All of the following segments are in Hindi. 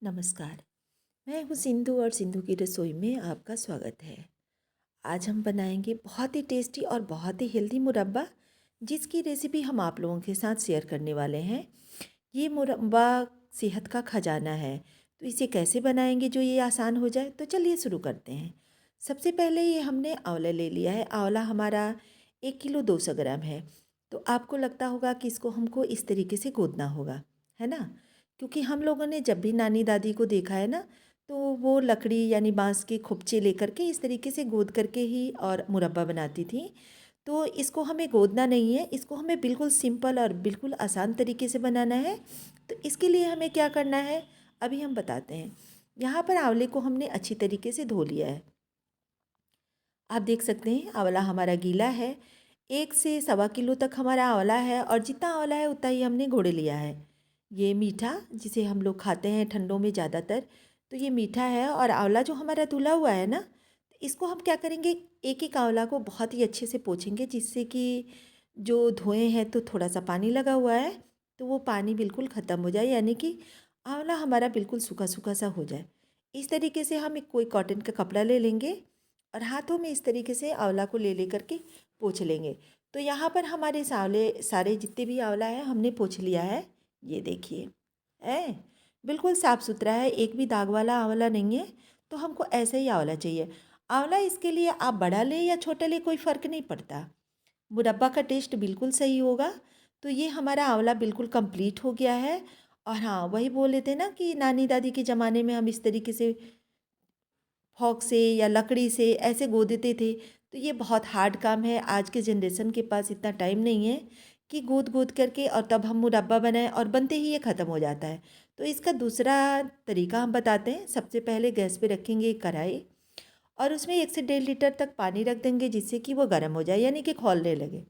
नमस्कार। मैं हूँ सिंधु और सिंधु की रसोई में आपका स्वागत है। आज हम बनाएंगे बहुत ही टेस्टी और बहुत ही हेल्दी मुरब्बा, जिसकी रेसिपी हम आप लोगों के साथ शेयर करने वाले हैं। ये मुरब्बा सेहत का खजाना है। तो इसे कैसे बनाएंगे जो ये आसान हो जाए, तो चलिए शुरू करते हैं। सबसे पहले ये हमने आंवला ले लिया है। आंवला हमारा 1 किलो 200 ग्राम है। तो आपको लगता होगा कि इसको हमको इस तरीके से गूंदना होगा, है ना? क्योंकि हम लोगों ने जब भी नानी दादी को देखा है ना, तो वो लकड़ी यानी बांस के खुपचे लेकर के इस तरीके से गूंद करके ही और मुरब्बा बनाती थी। तो इसको हमें गोदना नहीं है, इसको हमें बिल्कुल सिंपल और बिल्कुल आसान तरीके से बनाना है। तो इसके लिए हमें क्या करना है, अभी हम बताते हैं। यहाँ पर आंवले को हमने अच्छी तरीके से धो लिया है। आप देख सकते हैं आंवला हमारा गीला है। 1 से 1.25 किलो तक हमारा आंवला है, और जितना आंवला है उतना ही हमने घोड़े लिया है। ये मीठा, जिसे हम लोग खाते हैं ठंडों में ज़्यादातर, तो ये मीठा है। और आंवला जो हमारा धुला हुआ है ना, इसको हम क्या करेंगे, एक एक आंवला को बहुत ही अच्छे से पोंछेंगे, जिससे कि जो धोए हैं तो थोड़ा सा पानी लगा हुआ है, तो वो पानी बिल्कुल ख़त्म हो जाए, यानी कि आंवला हमारा बिल्कुल सूखा सूखा सा हो जाए। इस तरीके से हम एक कोई कॉटन का कपड़ा ले लेंगे और हाथों में इस तरीके से आंवला को ले लेकर के पोंछ लेंगे। तो यहाँ पर हमारे सावले सारे जितने भी आंवला है हमने पोंछ लिया है। ये देखिए, है बिल्कुल साफ़ सुथरा है, एक भी दाग वाला आंवला नहीं है। तो हमको ऐसा ही आंवला चाहिए। आंवला इसके लिए आप बड़ा ले या छोटा ले, कोई फ़र्क नहीं पड़ता, मुरब्बा का टेस्ट बिल्कुल सही होगा। तो ये हमारा आंवला बिल्कुल कंप्लीट हो गया है। और हाँ, वही बोल लेते हैं ना कि नानी दादी के ज़माने में हम इस तरीके से फॉक से या लकड़ी से ऐसे गोदते थे। तो ये बहुत हार्ड काम है, आज के जनरेशन के पास इतना टाइम नहीं है कि गोद गोद करके और तब हम मुरब्बा बनाएं, और बनते ही ये ख़त्म हो जाता है। तो इसका दूसरा तरीका हम बताते हैं। सबसे पहले गैस पे रखेंगे एक कढ़ाई, और उसमें 1 से 1.5 लीटर तक पानी रख देंगे, जिससे कि वो गर्म हो जाए, यानी कि खौलने लगे।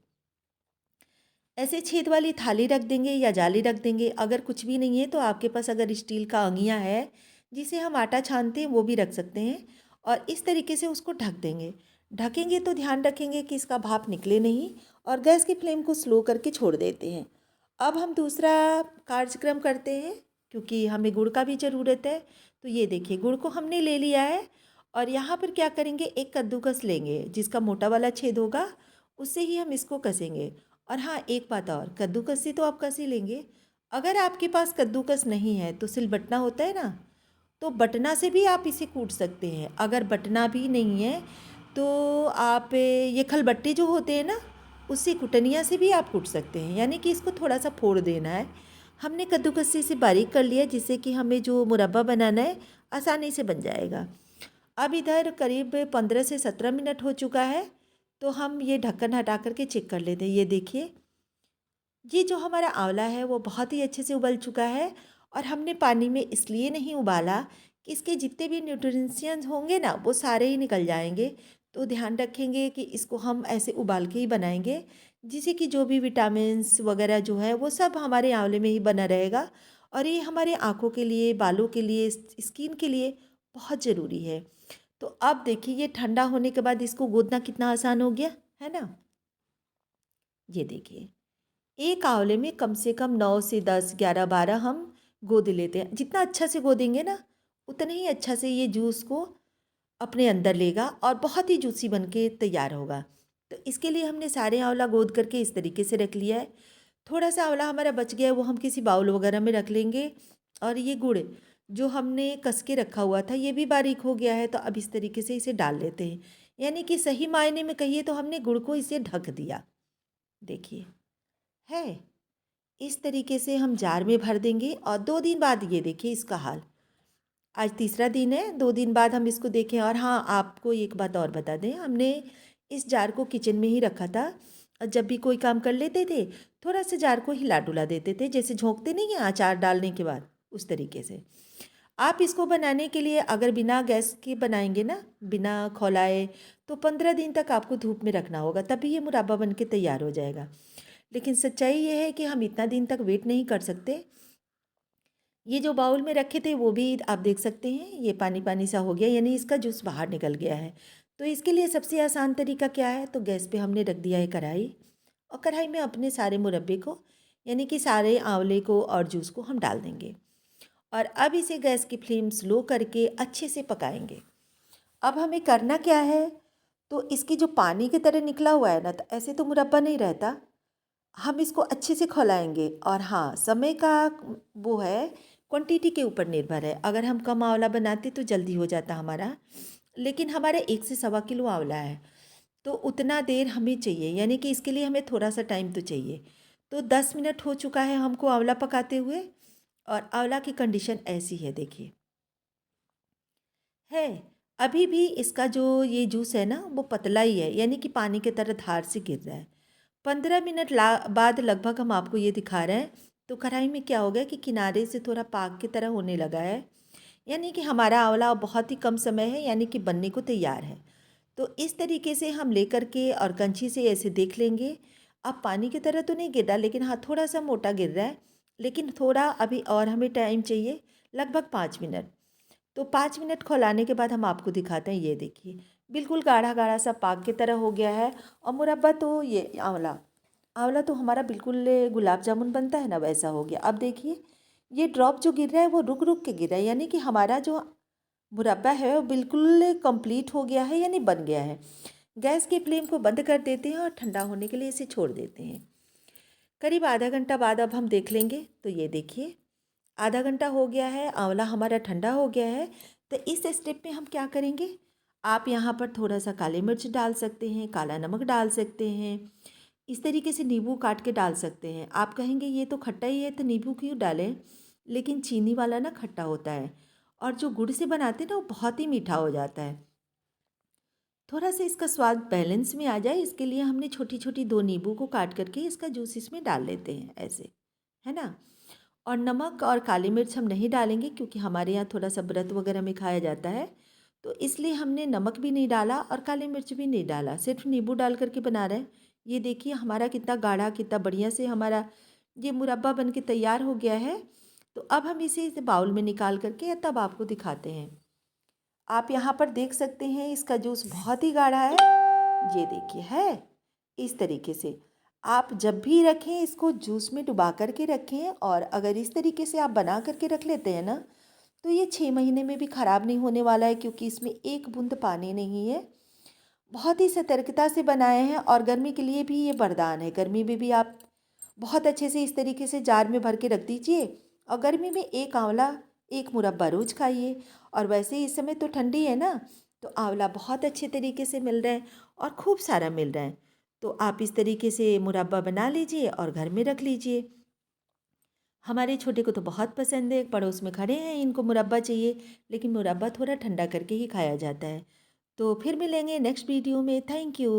ऐसे छेद वाली थाली रख देंगे या जाली रख देंगे। अगर कुछ भी नहीं है तो आपके पास अगर स्टील का अंगिया है, जिसे हम आटा छानते हैं, वो भी रख सकते हैं। और इस तरीके से उसको ढक देंगे। ढकेंगे तो ध्यान रखेंगे कि इसका भाप निकले नहीं, और गैस की फ्लेम को स्लो करके छोड़ देते हैं। अब हम दूसरा कार्यक्रम करते हैं, क्योंकि हमें गुड़ का भी ज़रूरत है। तो ये देखिए, गुड़ को हमने ले लिया है। और यहाँ पर क्या करेंगे, एक कद्दूकस लेंगे, जिसका मोटा वाला छेद होगा, उससे ही हम इसको कसेंगे। और हाँ, एक बात और, कद्दूकस से तो आप कस ही लेंगे। अगर आपके पास कद्दूकस नहीं है तो सिलबट्टा होता है ना, तो बटना से भी आप इसे कूट सकते हैं। अगर बटना भी नहीं है तो आप ये खलबट्टे जो होते हैं ना, उससे कुटनिया से भी आप कूट सकते हैं, यानी कि इसको थोड़ा सा फोड़ देना है। हमने कद्दूकस से इसे बारीक कर लिया, जिससे कि हमें जो मुरब्बा बनाना है आसानी से बन जाएगा। अब इधर करीब 15 से 17 मिनट हो चुका है। तो हम ये ढक्कन हटा करके चेक कर लेते हैं। ये देखिए, ये जो हमारा आंवला है वो बहुत ही अच्छे से उबल चुका है। और हमने पानी में इसलिए नहीं उबाला कि इसके जितने भी न्यूट्रिशंस होंगे ना, वो सारे ही निकल जाएंगे। तो ध्यान रखेंगे कि इसको हम ऐसे उबाल के ही बनाएंगे, जिससे कि जो भी विटामिन्स वगैरह जो है वो सब हमारे आंवले में ही बना रहेगा। और ये हमारे आँखों के लिए, बालों के लिए, स्किन के लिए बहुत ज़रूरी है। तो अब देखिए, ये ठंडा होने के बाद इसको गूँथना कितना आसान हो गया, है ना? ये देखिए, एक आंवले में कम से कम 9 से 10, 11, 12 हम गोद लेते हैं। जितना अच्छा से गोदेंगे ना, उतना ही अच्छा से ये जूस को अपने अंदर लेगा और बहुत ही जूसी बन के तैयार होगा। तो इसके लिए हमने सारे आंवला गोद करके इस तरीके से रख लिया है। थोड़ा सा आंवला हमारा बच गया है, वो हम किसी बाउल वगैरह में रख लेंगे। और ये गुड़ जो हमने कस के रखा हुआ था, ये भी बारीक हो गया है। तो अब इस तरीके से इसे डाल लेते हैं, यानी कि सही मायने में कहिए तो हमने गुड़ को इसे ढक दिया। देखिए, है इस तरीके से हम जार में भर देंगे। और 2 दिन बाद ये देखिए इसका हाल। आज तीसरा दिन है, 2 दिन बाद हम इसको देखें। और हाँ, आपको एक बात और बता दें, हमने इस जार को किचन में ही रखा था। और जब भी कोई काम कर लेते थे, थोड़ा सा जार को हिला डुला देते थे, जैसे झोंकते नहीं हैं अचार डालने के बाद, उस तरीके से। आप इसको बनाने के लिए अगर बिना गैस के बनाएंगे ना, बिना खौलाए, तो 15 दिन तक आपको धूप में रखना होगा, तभी ये मुरब्बा बन के तैयार हो जाएगा। लेकिन सच्चाई ये है कि हम इतना दिन तक वेट नहीं कर सकते। ये जो बाउल में रखे थे वो भी आप देख सकते हैं, ये पानी पानी सा हो गया, यानी इसका जूस बाहर निकल गया है। तो इसके लिए सबसे आसान तरीका क्या है, तो गैस पे हमने रख दिया है कढ़ाई। और कढ़ाई में अपने सारे मुरब्बे को, यानी कि सारे आंवले को और जूस को हम डाल देंगे। और अब इसे गैस की फ्लेम स्लो करके अच्छे से पकाएंगे। अब हमें करना क्या है, तो इसकी जो पानी की तरह निकला हुआ है ना, तो ऐसे तो मुरब्बा नहीं रहता। हम इसको अच्छे से खौलाएंगे और हाँ, समय का वो है, क्वांटिटी के ऊपर निर्भर है। अगर हम कम आंवला बनाते तो जल्दी हो जाता हमारा, लेकिन हमारे 1 से 1.25 किलो आंवला है, तो उतना देर हमें चाहिए, यानी कि इसके लिए हमें थोड़ा सा टाइम तो चाहिए। तो 10 मिनट हो चुका है हमको आंवला पकाते हुए, और आंवला की कंडीशन ऐसी है, देखिए है। अभी भी इसका जो ये जूस है ना, वो पतला ही है, यानी कि पानी की तरह धार से गिर रहा है। 15 मिनट बाद लगभग हम आपको ये दिखा रहे हैं, तो कढ़ाई में क्या हो गया कि किनारे से थोड़ा पाक की तरह होने लगा है, यानी कि हमारा आंवला बहुत ही कम समय है, यानी कि बनने को तैयार है। तो इस तरीके से हम लेकर के और कंची से ऐसे देख लेंगे। अब पानी की तरह तो नहीं गिर रहा, लेकिन हाँ, थोड़ा सा मोटा गिर रहा है, लेकिन थोड़ा अभी और हमें टाइम चाहिए, लगभग 5 मिनट। तो 5 मिनट खौलाने के बाद हम आपको दिखाते हैं, ये देखिए बिल्कुल गाढ़ा गाढ़ा सा पाक की तरह हो गया है। और मुरब्बा तो ये आंवला आंवला तो हमारा बिल्कुल गुलाब जामुन बनता है ना, वैसा हो गया। अब देखिए ये ड्रॉप जो गिर रहा है वो रुक रुक के गिर रहा है, यानी कि हमारा जो मुरब्बा है वो बिल्कुल कंप्लीट हो गया है, यानी बन गया है। गैस की फ्लेम को बंद कर देते हैं और ठंडा होने के लिए इसे छोड़ देते हैं। करीब आधा घंटा बाद अब हम देख लेंगे, तो ये देखिए आधा घंटा हो गया है, आंवला हमारा ठंडा हो गया है। तो इस स्टेप में हम क्या करेंगे, आप यहाँ पर थोड़ा सा काली मिर्च डाल सकते हैं, काला नमक डाल सकते हैं, इस तरीके से नींबू काट के डाल सकते हैं। आप कहेंगे ये तो खट्टा ही है तो नींबू क्यों डालें, लेकिन चीनी वाला ना खट्टा होता है, और जो गुड़ से बनाते हैं ना वो बहुत ही मीठा हो जाता है। थोड़ा सा इसका स्वाद बैलेंस में आ जाए, इसके लिए हमने छोटी छोटी 2 नींबू को काट करके इसका जूस इसमें डाल लेते हैं, ऐसे, है ना। और नमक और काली मिर्च हम नहीं डालेंगे, क्योंकि हमारे यहाँ थोड़ा सा व्रत वगैरह में खाया जाता है, तो इसलिए हमने नमक भी नहीं डाला और काली मिर्च भी नहीं डाला, सिर्फ नींबू डाल करके बना रहे हैं। ये देखिए हमारा कितना गाढ़ा, कितना बढ़िया से हमारा ये मुरब्बा बन के तैयार हो गया है। तो अब हम इसे इस बाउल में निकाल करके तब आपको दिखाते हैं। आप यहाँ पर देख सकते हैं इसका जूस बहुत ही गाढ़ा है, ये देखिए है। इस तरीके से आप जब भी रखें इसको जूस में डुबा करके रखें, और अगर इस तरीके से आप बना करके रख लेते हैं ना, तो ये 6 महीने में भी ख़राब नहीं होने वाला है, क्योंकि इसमें एक बूंद पानी नहीं है। बहुत ही सतर्कता से बनाए हैं, और गर्मी के लिए भी ये वरदान है। गर्मी में भी आप बहुत अच्छे से इस तरीके से जार में भर के रख दीजिए, और गर्मी में एक आंवला एक मुरब्बा रोज़ खाइए। और वैसे ही इस समय तो ठंडी है ना, तो आंवला बहुत अच्छे तरीके से मिल रहा है और खूब सारा मिल रहा है। तो आप इस तरीके से मुरब्बा बना लीजिए और घर में रख लीजिए। हमारे छोटे को तो बहुत पसंद है, पड़ोस में खड़े हैं, इनको मुरब्बा चाहिए, लेकिन मुरब्बा थोड़ा ठंडा करके ही खाया जाता है। तो फिर मिलेंगे नेक्स्ट वीडियो में। Thank you.